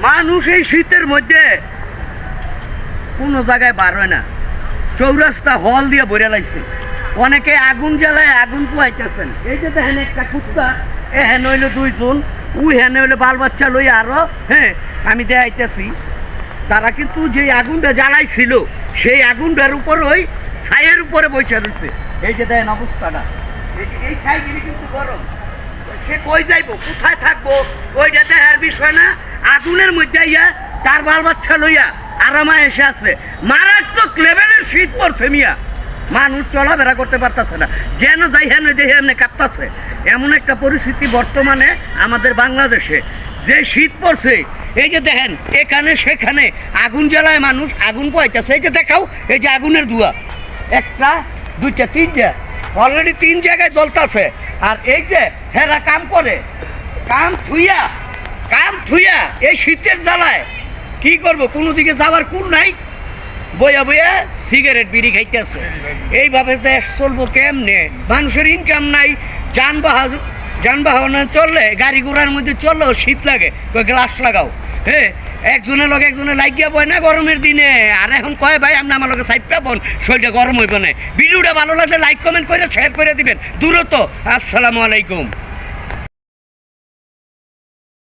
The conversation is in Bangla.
মানুষ এই শীতের মধ্যে কোনো জায়গায় বার হয় না, চৌরাস্তা হল দিয়ে ভরে লাগছে। অনেকে আগুন জ্বালায় আগুন পোয়াইতেছেন। এই যে দেখেন একটা কুত্তা, এ হেন হইলো 2 জন, ওই হেন হইলো বাল বাচ্চা লই আরো। হ্যাঁ, আমি দেখাইতেছি তারা কিন্তু যে আগুনটা জ্বালাইছিল সেই আগুনটার উপর ওই ছাইয়ের উপরে বসে রয়েছে। এই যে দেখেন অবস্থাটা, এই ছাইগুলি কিন্তু গরম। সে কই যাইব, কোথায় থাকবো ওইটা দেখার বিষয় না। আগুনের মধ্যে ইয়া তার বাল বাচ্চা লইয়া আরামে এসে আছে। মারাত্মক লেভেলের শীত পড়ছে মিয়া, মানুষ চলাফেরা করতে পারতেছে না, যেন যাই হেন দেখে এমনি কাঁপতেছে। এমন একটা পরিস্থিতি বর্তমানে আমাদের বাংলাদেশে, যে শীত পড়ছে। এই যে দেখেন এখানে সেখানে আগুন জ্বালায় মানুষ, আগুন পোয়াইতেছে। এই যে দেখাও, এই যে আগুনের ধোঁয়া, 1টা 2টা 3টা অলরেডি 3 জায়গায় জ্বলতেছে। আর এই যে হেরা কাম করে, কাম থুইয়া এই শীতের জ্বালায় কি করব, কোনো দিকে যাওয়ার কুল নাই, বইয়া বইয়া সিগারেট বিড়ি খাইতেছে। এইভাবে দেশ চলবো কেমনে? মানুষের ইনকাম নাই, যানবাহনে চললে, গাড়ি ঘোড়ার মধ্যে চললেও শীত লাগে, তো গ্লাস লাগাও। হ্যাঁ, একজনের লগে একজনে লাগিয়া বয় না গরমের দিনে। আর এখন কয় ভাই আপনি আমার লগে সাইড পাবন, শরীরটা গরম হইব না। ভিডিওটা ভালো লাগলে লাইক কমেন্ট করে শেয়ার করে দিবেন। দূরত্ব, আসসালামু আলাইকুম।